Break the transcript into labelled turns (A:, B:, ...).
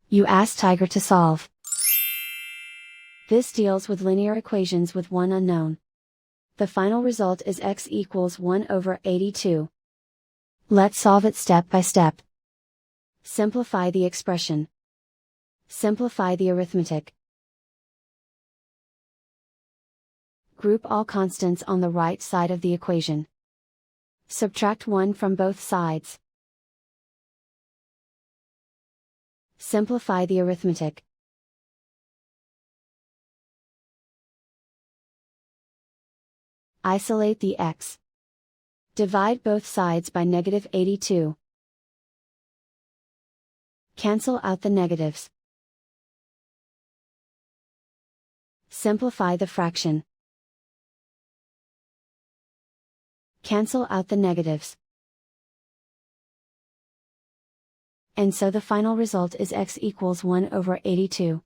A: You ask Tiger to solve. This deals with linear equations with one unknown. The final result is x equals 1 over 82. Let's solve it step by step. Simplify the expression. Simplify the arithmetic. Group all constants on the right side of the equation. Subtract 1 from both sides. Simplify the arithmetic. Isolate the x. Divide both sides by -82. Cancel out the negatives. Simplify the fraction. Cancel out the negatives. And so the final result is x equals 1 over 82.